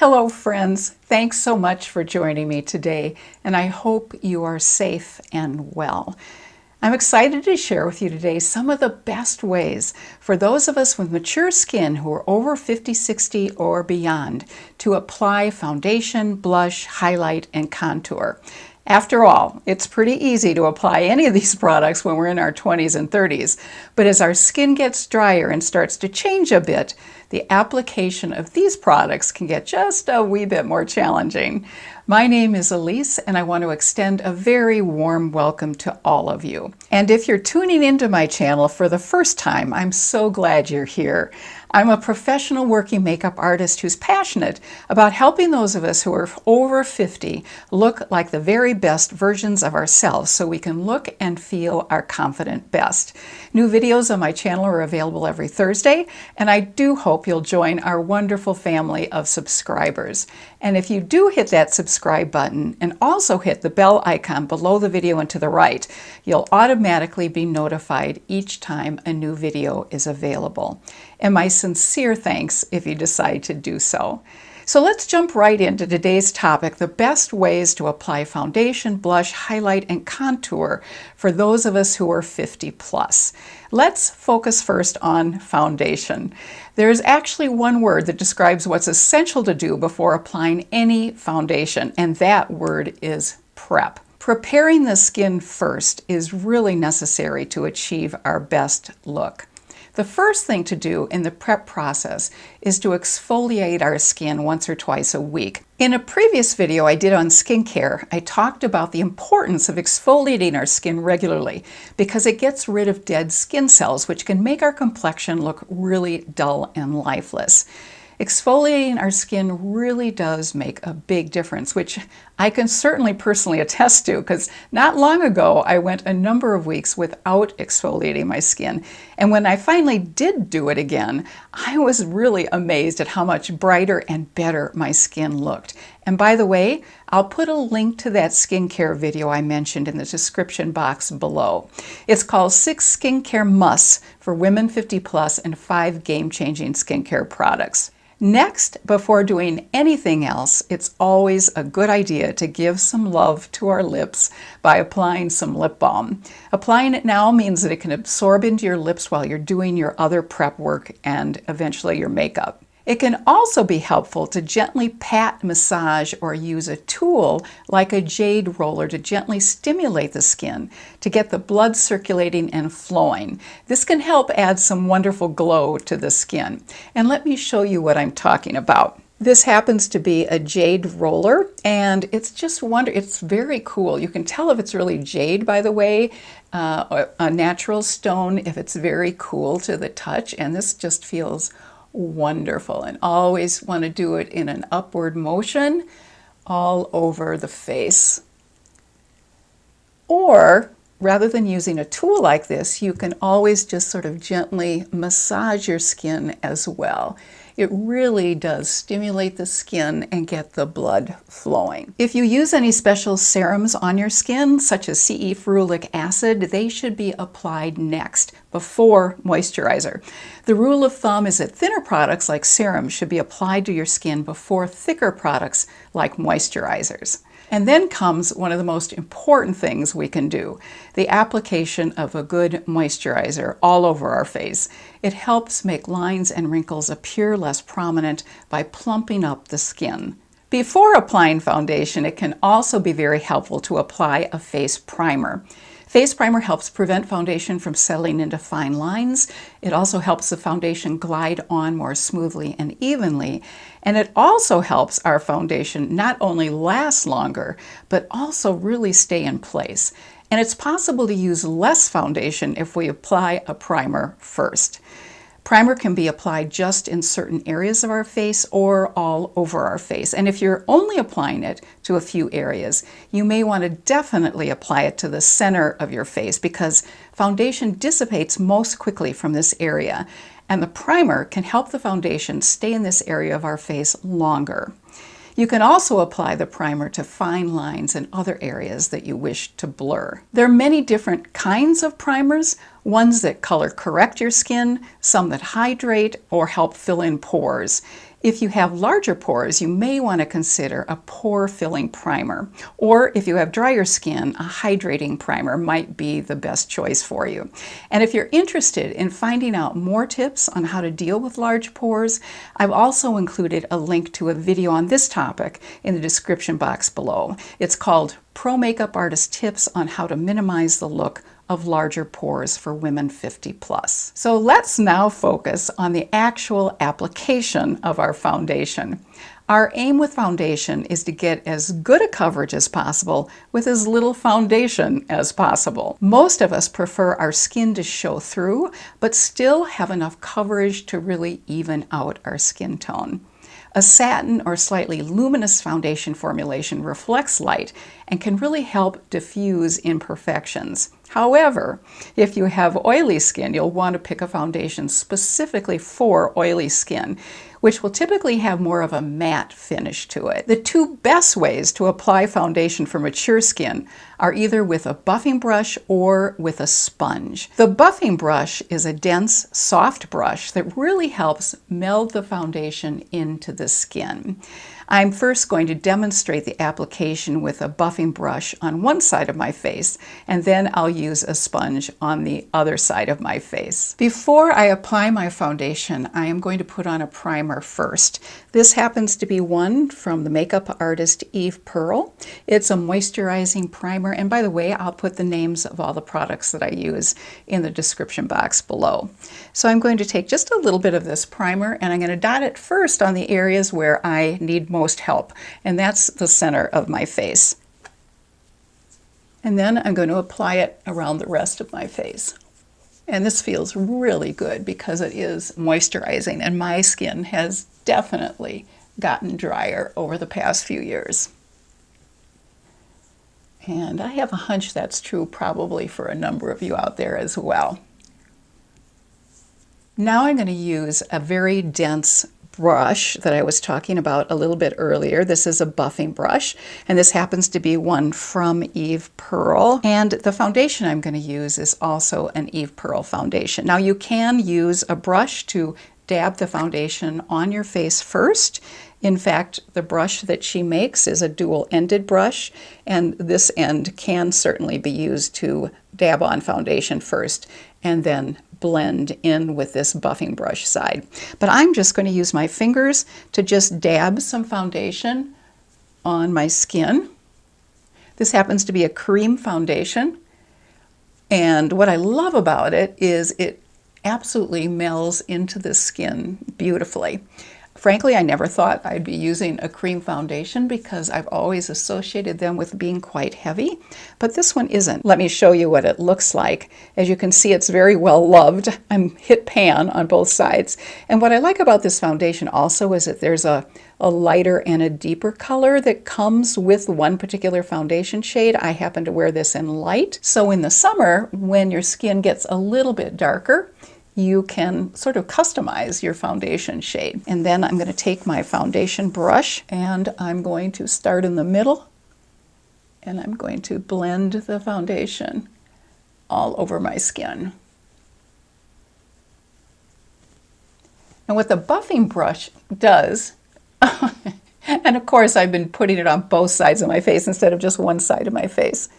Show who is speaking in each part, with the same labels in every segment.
Speaker 1: Hello friends, thanks so much for joining me today, and I hope you are safe and well. I'm excited to share with you today some of the best ways for those of us with mature skin who are over 50, 60, or beyond to apply foundation, blush, highlight, and contour. After all, it's pretty easy to apply any of these products when we're in our 20s and 30s, but as our skin gets drier and starts to change a bit, the application of these products can get just a wee bit more challenging. My name is Elise, and I want to extend a very warm welcome to all of you. And if you're tuning into my channel for the first time, I'm so glad you're here. I'm a professional working makeup artist who's passionate about helping those of us who are over 50 look like the very best versions of ourselves so we can look and feel our confident best. New videos on my channel are available every Thursday, and I do hope you'll join our wonderful family of subscribers. And if you do hit that subscribe button and also hit the bell icon below the video and to the right, you'll automatically be notified each time a new video is available. And my sincere thanks if you decide to do so. So let's jump right into today's topic, the best ways to apply foundation, blush, highlight, and contour for those of us who are 50 plus. Let's focus first on foundation. There's actually one word that describes what's essential to do before applying any foundation, and that word is prep. Preparing the skin first is really necessary to achieve our best look. The first thing to do in the prep process is to exfoliate our skin once or twice a week. In a previous video I did on skincare, I talked about the importance of exfoliating our skin regularly because it gets rid of dead skin cells, which can make our complexion look really dull and lifeless. Exfoliating our skin really does make a big difference, which I can certainly personally attest to because not long ago I went a number of weeks without exfoliating my skin. And when I finally did do it again, I was really amazed at how much brighter and better my skin looked. And by the way, I'll put a link to that skincare video I mentioned in the description box below. It's called 6 Skincare Musts for Women 50 Plus and 5 Game-Changing Skincare Products. Next, before doing anything else, it's always a good idea to give some love to our lips by applying some lip balm. Applying it now means that it can absorb into your lips while you're doing your other prep work and eventually your makeup. It can also be helpful to gently pat, massage, or use a tool like a jade roller to gently stimulate the skin to get the blood circulating and flowing. This can help add some wonderful glow to the skin. And let me show you what I'm talking about. This happens to be a jade roller, and it's just wonderful. It's very cool. You can tell if it's really jade, by the way, a natural stone, if it's very cool to the touch, and this just feels wonderful. And always want to do it in an upward motion all over the face. Or rather than using a tool like this, you can always just sort of gently massage your skin as well. It really does stimulate the skin and get the blood flowing. If you use any special serums on your skin, such as CE ferulic acid, they should be applied next, before moisturizer. The rule of thumb is that thinner products like serums should be applied to your skin before thicker products like moisturizers. And then comes one of the most important things we can do, the application of a good moisturizer all over our face. It helps make lines and wrinkles appear less prominent by plumping up the skin. Before applying foundation, it can also be very helpful to apply a face primer. Face primer helps prevent foundation from settling into fine lines. It also helps the foundation glide on more smoothly and evenly. And it also helps our foundation not only last longer, but also really stay in place. And it's possible to use less foundation if we apply a primer first. Primer can be applied just in certain areas of our face or all over our face. And if you're only applying it to a few areas, you may want to definitely apply it to the center of your face because foundation dissipates most quickly from this area. And the primer can help the foundation stay in this area of our face longer. You can also apply the primer to fine lines and other areas that you wish to blur. There are many different kinds of primers, ones that color correct your skin, some that hydrate or help fill in pores. If you have larger pores, you may want to consider a pore-filling primer. Or if you have drier skin, a hydrating primer might be the best choice for you. And if you're interested in finding out more tips on how to deal with large pores, I've also included a link to a video on this topic in the description box below. It's called Pro Makeup Artist Tips on How to Minimize the Look of Larger Pores for Women 50 plus. So let's now focus on the actual application of our foundation. Our aim with foundation is to get as good a coverage as possible with as little foundation as possible. Most of us prefer our skin to show through, but still have enough coverage to really even out our skin tone. A satin or slightly luminous foundation formulation reflects light and can really help diffuse imperfections. However, if you have oily skin, you'll want to pick a foundation specifically for oily skin, which will typically have more of a matte finish to it. The two best ways to apply foundation for mature skin are either with a buffing brush or with a sponge. The buffing brush is a dense, soft brush that really helps meld the foundation into the skin. I'm first going to demonstrate the application with a buffing brush on one side of my face, and then I'll use a sponge on the other side of my face. Before I apply my foundation, I am going to put on a primer first. This happens to be one from the makeup artist Eve Pearl. It's a moisturizing primer, and by the way, I'll put the names of all the products that I use in the description box below. So I'm going to take just a little bit of this primer, and I'm going to dot it first on the areas where I need most help, and that's the center of my face. And then I'm going to apply it around the rest of my face. And this feels really good because it is moisturizing, and my skin has definitely gotten drier over the past few years. And I have a hunch that's true probably for a number of you out there as well. Now I'm going to use a very dense brush that I was talking about a little bit earlier. This is a buffing brush, and this happens to be one from Eve Pearl. And the foundation I'm going to use is also an Eve Pearl foundation. Now you can use a brush to dab the foundation on your face first. In fact, the brush that she makes is a dual-ended brush, and this end can certainly be used to dab on foundation first and then blend in with this buffing brush side. But I'm just going to use my fingers to just dab some foundation on my skin. This happens to be a cream foundation, and what I love about it is it absolutely melds into the skin beautifully. Frankly, I never thought I'd be using a cream foundation because I've always associated them with being quite heavy, but this one isn't. Let me show you what it looks like. As you can see, it's very well loved. I'm hit pan on both sides. And what I like about this foundation also is that there's a lighter and a deeper color that comes with one particular foundation shade. I happen to wear this in light. So in the summer, when your skin gets a little bit darker, you can sort of customize your foundation shade. And then I'm going to take my foundation brush and I'm going to start in the middle, and I'm going to blend the foundation all over my skin. And what the buffing brush does, and of course I've been putting it on both sides of my face instead of just one side of my face.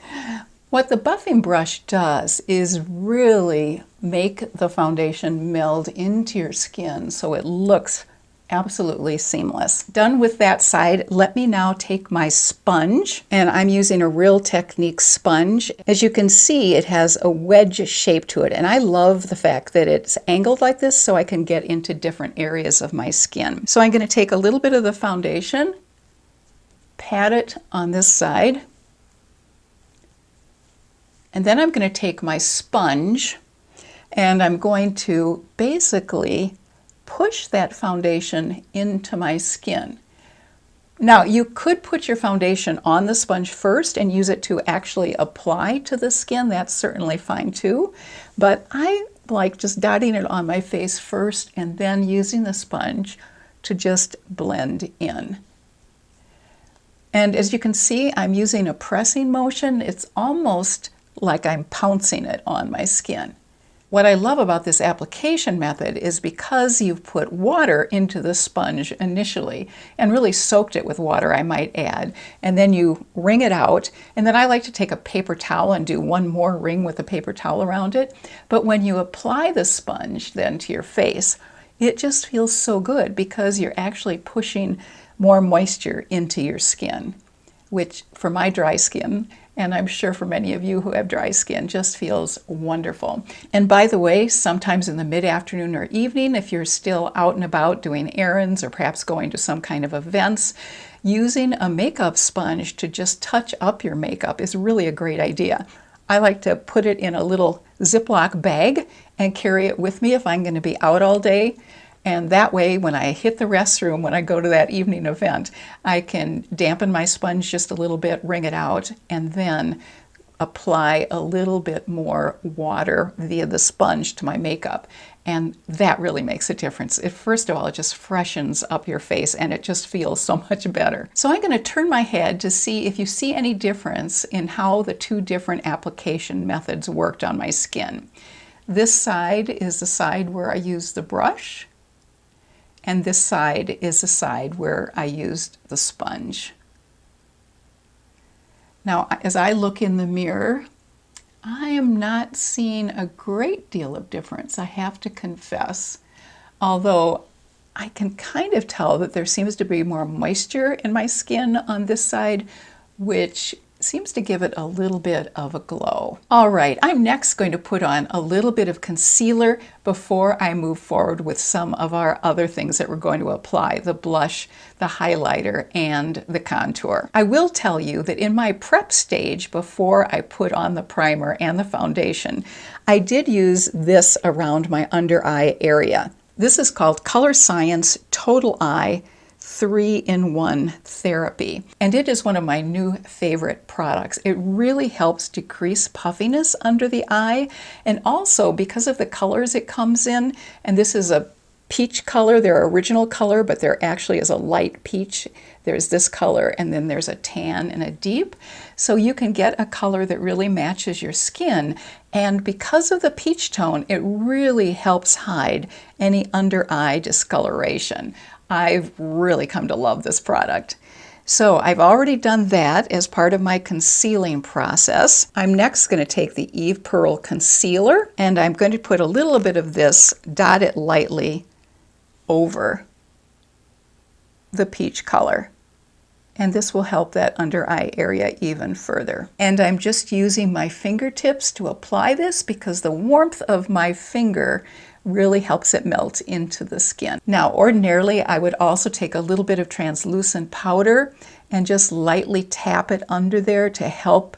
Speaker 1: What the buffing brush does is really make the foundation meld into your skin so it looks absolutely seamless. Done with that side, let me now take my sponge, and I'm using a Real Technique sponge. As you can see, it has a wedge shape to it, and I love the fact that it's angled like this so I can get into different areas of my skin. So I'm going to take a little bit of the foundation, pat it on this side, and then I'm going to take my sponge and I'm going to basically push that foundation into my skin. Now, you could put your foundation on the sponge first and use it to actually apply to the skin. That's certainly fine too. But I like just dotting it on my face first and then using the sponge to just blend in. And as you can see, I'm using a pressing motion. It's almost like I'm pouncing it on my skin. What I love about this application method is because you've put water into the sponge initially and really soaked it with water, I might add, and then you wring it out, and then I like to take a paper towel and do one more wring with a paper towel around it. But when you apply the sponge then to your face, it just feels so good because you're actually pushing more moisture into your skin, which for my dry skin, and I'm sure for many of you who have dry skin, just feels wonderful. And by the way, sometimes in the mid-afternoon or evening, if you're still out and about doing errands or perhaps going to some kind of events, using a makeup sponge to just touch up your makeup is really a great idea. I like to put it in a little Ziploc bag and carry it with me if I'm going to be out all day. And that way, when I hit the restroom, when I go to that evening event, I can dampen my sponge just a little bit, wring it out, and then apply a little bit more water via the sponge to my makeup. And that really makes a difference. First of all, it just freshens up your face and it just feels so much better. So I'm going to turn my head to see if you see any difference in how the two different application methods worked on my skin. This side is the side where I used the brush, and this side is the side where I used the sponge. Now, as I look in the mirror, I am not seeing a great deal of difference, I have to confess. Although I can kind of tell that there seems to be more moisture in my skin on this side, which seems to give it a little bit of a glow. All right, I'm next going to put on a little bit of concealer before I move forward with some of our other things that we're going to apply, the blush, the highlighter, and the contour. I will tell you that in my prep stage, before I put on the primer and the foundation, I did use this around my under eye area. This is called Color Science Total Eye 3-in-1 therapy, and it is one of my new favorite products. It really helps decrease puffiness under the eye, and also because of the colors it comes in, and this is a peach color, their original color, but there actually is a light peach. There's this color, and then there's a tan and a deep. So you can get a color that really matches your skin, and because of the peach tone, it really helps hide any under eye discoloration. I've really come to love this product. So I've already done that as part of my concealing process. I'm next going to take the Eve Pearl Concealer, and I'm going to put a little bit of this, dot it lightly over the peach color. And this will help that under eye area even further. And I'm just using my fingertips to apply this because the warmth of my finger really helps it melt into the skin. Now, ordinarily, I would also take a little bit of translucent powder and just lightly tap it under there to help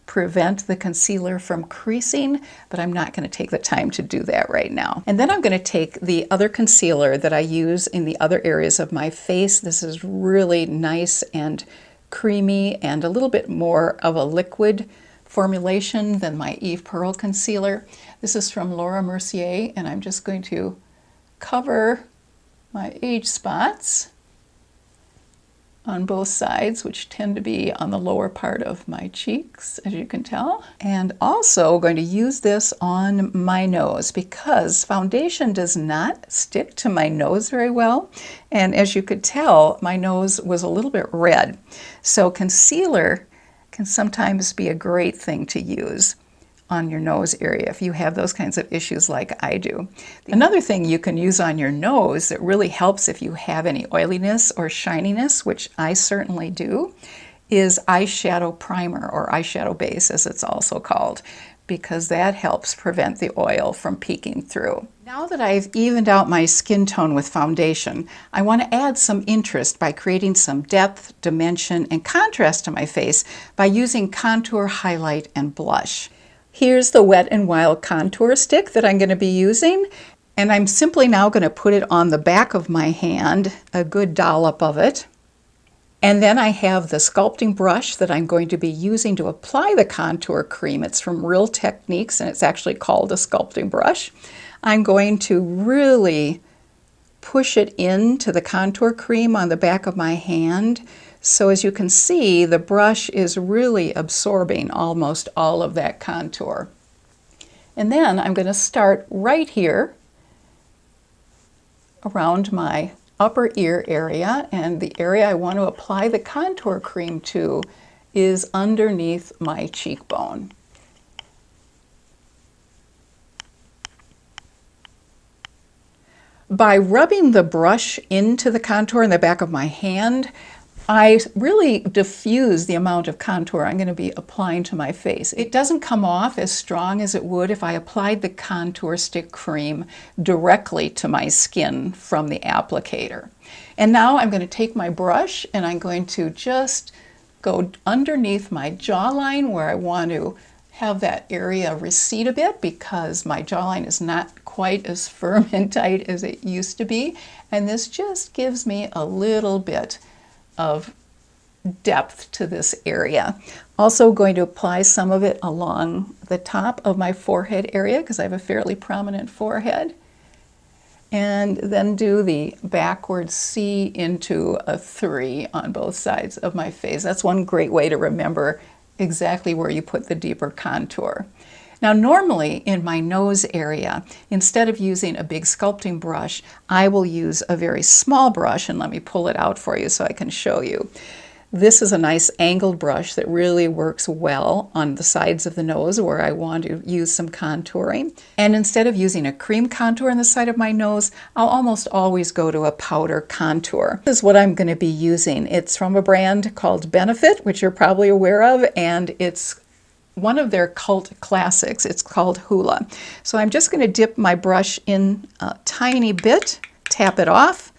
Speaker 1: prevent the concealer from creasing, but I'm not going to take the time to do that right now. And then I'm going to take the other concealer that I use in the other areas of my face. This is really nice and creamy and a little bit more of a liquid formulation than my Eve Pearl concealer. This is from Laura Mercier, and I'm just going to cover my age spots on both sides, which tend to be on the lower part of my cheeks, as you can tell. And also going to use this on my nose because foundation does not stick to my nose very well. And as you could tell, my nose was a little bit red. So concealer can sometimes be a great thing to use on your nose area if you have those kinds of issues like I do. Another thing you can use on your nose that really helps if you have any oiliness or shininess, which I certainly do, is eyeshadow primer or eyeshadow base as it's also called, because that helps prevent the oil from peeking through. Now that I've evened out my skin tone with foundation, I want to add some interest by creating some depth, dimension, and contrast to my face by using contour, highlight, and blush. Here's the Wet n Wild contour stick that I'm going to be using, and I'm simply now going to put it on the back of my hand, a good dollop of it. And then I have the sculpting brush that I'm going to be using to apply the contour cream. It's from Real Techniques, and it's actually called a sculpting brush. I'm going to really push it into the contour cream on the back of my hand. So as you can see, the brush is really absorbing almost all of that contour. And then I'm going to start right here around my upper ear area, and the area I want to apply the contour cream to is underneath my cheekbone. By rubbing the brush into the contour in the back of my hand, I really diffuse the amount of contour I'm going to be applying to my face. It doesn't come off as strong as it would if I applied the contour stick cream directly to my skin from the applicator. And now I'm going to take my brush and I'm going to just go underneath my jawline where I want to have that area recede a bit because my jawline is not quite as firm and tight as it used to be. And this just gives me a little bit of depth to this area. Also going to apply some of it along the top of my forehead area because I have a fairly prominent forehead. And then do the backward C into a 3 on both sides of my face. That's one great way to remember exactly where you put the deeper contour. Now normally in my nose area, instead of using a big sculpting brush, I will use a very small brush, and let me pull it out for you so I can show you. This is a nice angled brush that really works well on the sides of the nose where I want to use some contouring. And instead of using a cream contour on the side of my nose, I'll almost always go to a powder contour. This is what I'm going to be using. It's from a brand called Benefit, which you're probably aware of, and it's one of their cult classics. It's called Hoola. So I'm just going to dip my brush in a tiny bit, tap it off,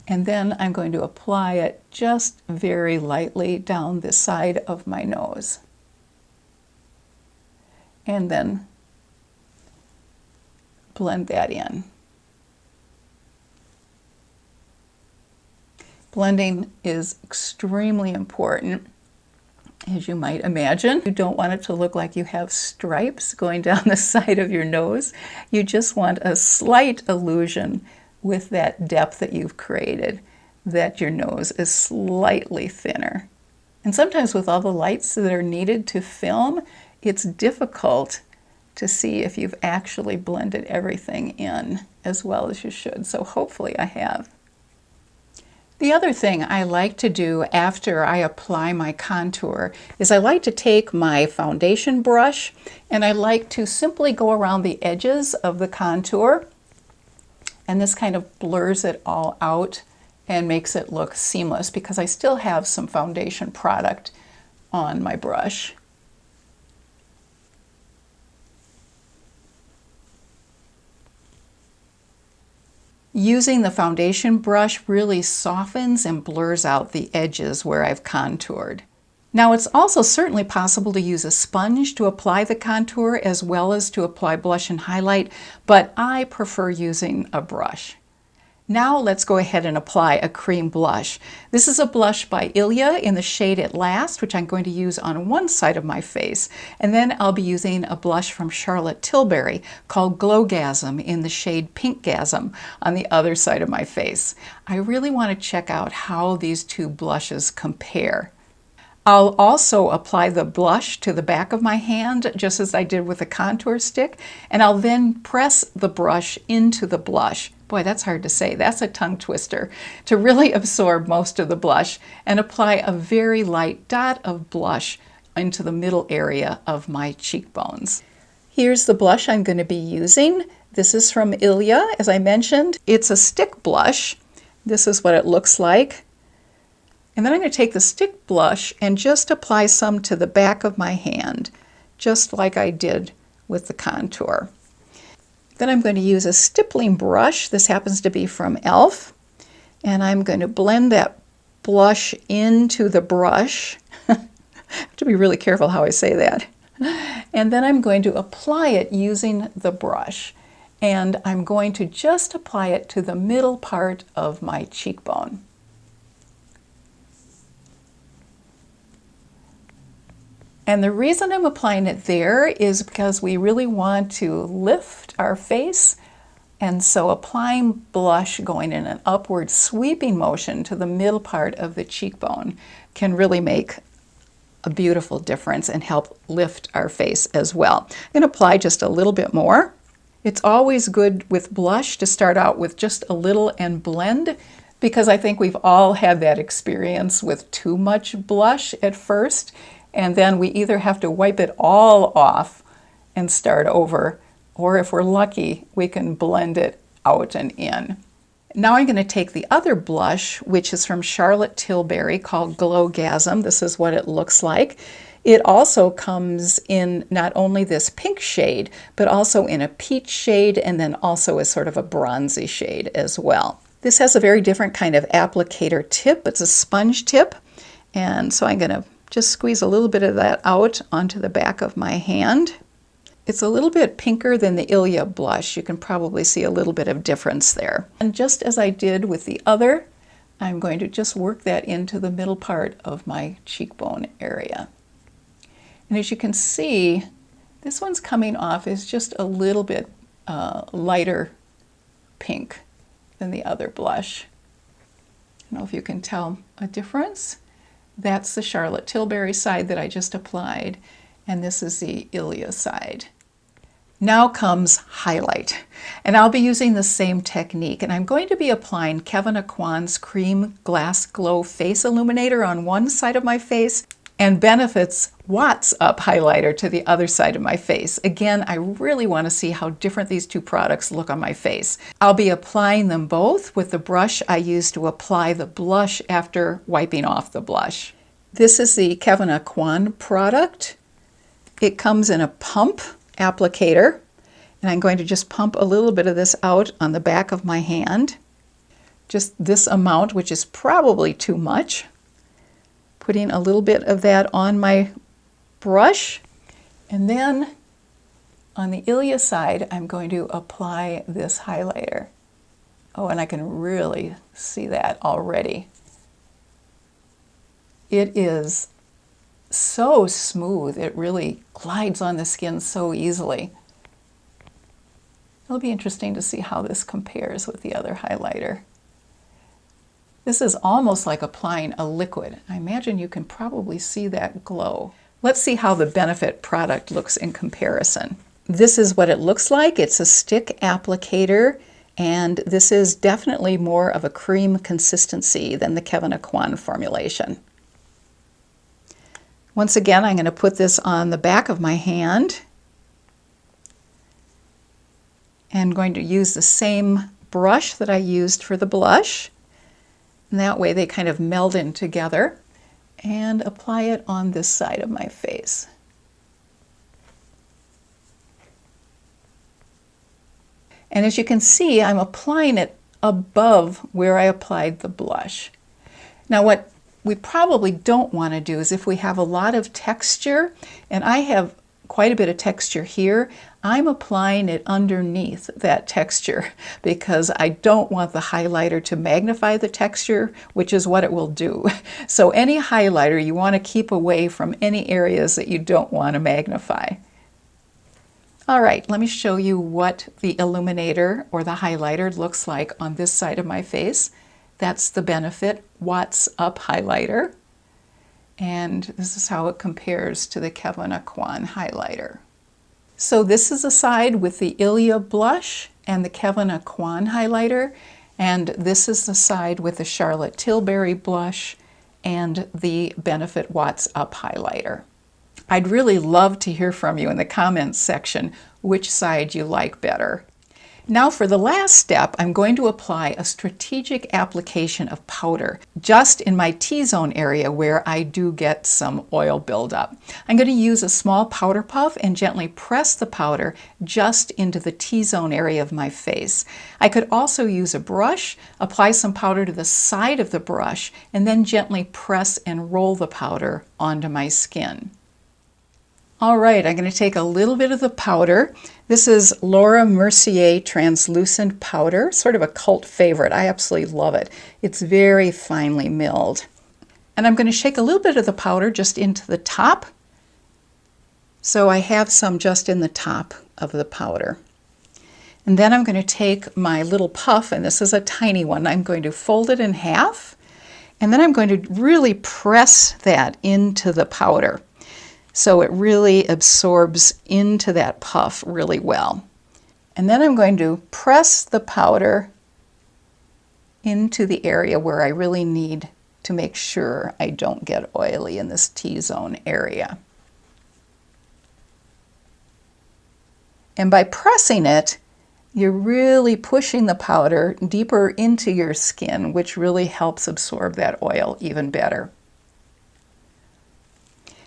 Speaker 1: and then I'm going to apply it just very lightly down the side of my nose. And then blend that in. Blending is extremely important, as you might imagine. You don't want it to look like you have stripes going down the side of your nose. You just want a slight illusion with that depth that you've created, that your nose is slightly thinner. And sometimes with all the lights that are needed to film, it's difficult to see if you've actually blended everything in as well as you should. So hopefully I have. The other thing I like to do after I apply my contour is I like to take my foundation brush and I like to simply go around the edges of the contour, and this kind of blurs it all out and makes it look seamless because I still have some foundation product on my brush. Using the foundation brush really softens and blurs out the edges where I've contoured. Now it's also certainly possible to use a sponge to apply the contour as well as to apply blush and highlight, but I prefer using a brush. Now let's go ahead and apply a cream blush. This is a blush by Ilia in the shade At Last, which I'm going to use on one side of my face. And then I'll be using a blush from Tilbury called Glowgasm in the shade Pinkgasm on the other side of my face. I really want to check out how these two blushes compare. I'll also apply the blush to the back of my hand, just as I did with the contour stick, and I'll then press the brush into the blush. Boy, that's hard to say. That's a tongue twister. To really absorb most of the blush and apply a very light dot of blush into the middle area of my cheekbones. Here's the blush I'm going to be using. This is from Ilia, as I mentioned. It's a stick blush. This is what it looks like. And then I'm going to take the stick blush and just apply some to the back of my hand, just like I did with the contour. Then I'm going to use a stippling brush. This happens to be from e.l.f. And I'm going to blend that blush into the brush. I have to be really careful how I say that. And then I'm going to apply it using the brush. And I'm going to just apply it to the middle part of my cheekbone. And the reason I'm applying it there is because we really want to lift our face. And so applying blush going in an upward sweeping motion to the middle part of the cheekbone can really make a beautiful difference and help lift our face as well. I'm going to apply just a little bit more. It's always good with blush to start out with just a little and blend, because I think we've all had that experience with too much blush at first, and then we either have to wipe it all off and start over, or if we're lucky, we can blend it out and in. Now I'm going to take the other blush, which is from Charlotte Tilbury, called Glowgasm. This is what it looks like. It also comes in not only this pink shade, but also in a peach shade, and then also as sort of a bronzy shade as well. This has a very different kind of applicator tip. It's a sponge tip, and so I'm going to just squeeze a little bit of that out onto the back of my hand. It's a little bit pinker than the Ilia blush. You can probably see a little bit of difference there. And just as I did with the other, I'm going to just work that into the middle part of my cheekbone area. And as you can see, this one's coming off as just a little bit lighter pink than the other blush. I don't know if you can tell a difference. That's the Charlotte Tilbury side that I just applied, and this is the Ilia side. Now comes highlight, and I'll be using the same technique, and I'm going to be applying Kevyn Aucoin's Cream Glass Glow Face Illuminator on one side of my face and Benefit's Watts Up highlighter to the other side of my face. Again, I really want to see how different these two products look on my face. I'll be applying them both with the brush I used to apply the blush after wiping off the blush. This is the Kevyn Aucoin product. It comes in a pump applicator, and I'm going to just pump a little bit of this out on the back of my hand. Just this amount, which is probably too much. Putting a little bit of that on my brush, and then on the Ilia side, I'm going to apply this highlighter. Oh, and I can really see that already. It is so smooth, it really glides on the skin so easily. It'll be interesting to see how this compares with the other highlighter. This is almost like applying a liquid. I imagine you can probably see that glow. Let's see how the Benefit product looks in comparison. This is what it looks like. It's a stick applicator, and this is definitely more of a cream consistency than the Kevyn Aucoin formulation. Once again, I'm going to put this on the back of my hand and going to use the same brush that I used for the blush. And that way they kind of meld in together, and apply it on this side of my face. And as you can see, I'm applying it above where I applied the blush. Now what we probably don't want to do is if we have a lot of texture, and I have quite a bit of texture here, I'm applying it underneath that texture because I don't want the highlighter to magnify the texture, which is what it will do. So any highlighter you want to keep away from any areas that you don't want to magnify. All right, let me show you what the illuminator or the highlighter looks like on this side of my face. That's the Benefit Watts Up highlighter. And this is how it compares to the Kevyn Aucoin highlighter. So this is a side with the Ilia blush and the Kevyn Aucoin highlighter, and this is the side with the Charlotte Tilbury blush and the Benefit Watts Up highlighter. I'd really love to hear from you in the comments section which side you like better. Now for the last step, I'm going to apply a strategic application of powder just in my T-zone area where I do get some oil buildup. I'm going to use a small powder puff and gently press the powder just into the T-zone area of my face. I could also use a brush, apply some powder to the side of the brush, and then gently press and roll the powder onto my skin. All right, I'm going to take a little bit of the powder. This is Laura Mercier Translucent Powder, sort of a cult favorite. I absolutely love it. It's very finely milled. And I'm going to shake a little bit of the powder just into the top. So I have some just in the top of the powder. And then I'm going to take my little puff, and this is a tiny one. I'm going to fold it in half And then I'm going to really press that into the powder so it really absorbs into that puff really well. And then I'm going to press the powder into the area where I really need to make sure I don't get oily in this T-zone area. And by pressing it, you're really pushing the powder deeper into your skin, which really helps absorb that oil even better.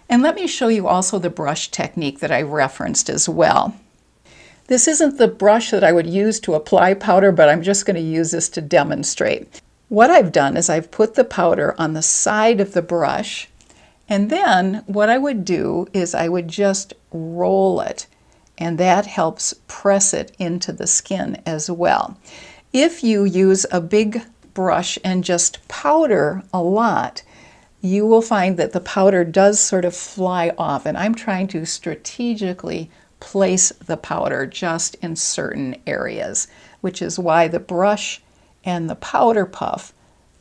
Speaker 1: And let me show you also the brush technique that I referenced as well. This isn't the brush that I would use to apply powder, but I'm just going to use this to demonstrate. What I've done is I've put the powder on the side of the brush, and then what I would do is I would just roll it, and that helps press it into the skin as well. If you use a big brush and just powder a lot, you will find that the powder does sort of fly off, and I'm trying to strategically place the powder just in certain areas, which is why the brush and the powder puff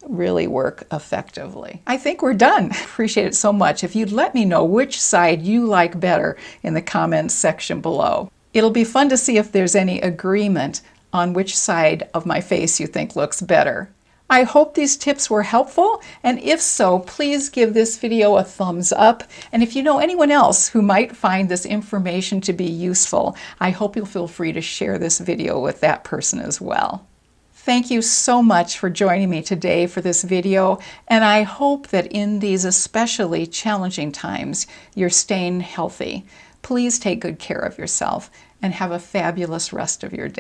Speaker 1: really work effectively. I think we're done. Appreciate it so much. If you'd let me know which side you like better in the comments section below. It'll be fun to see if there's any agreement on which side of my face you think looks better. I hope these tips were helpful, and if so, please give this video a thumbs up. And if you know anyone else who might find this information to be useful, I hope you'll feel free to share this video with that person as well. Thank you so much for joining me today for this video, and I hope that in these especially challenging times, you're staying healthy. Please take good care of yourself and have a fabulous rest of your day.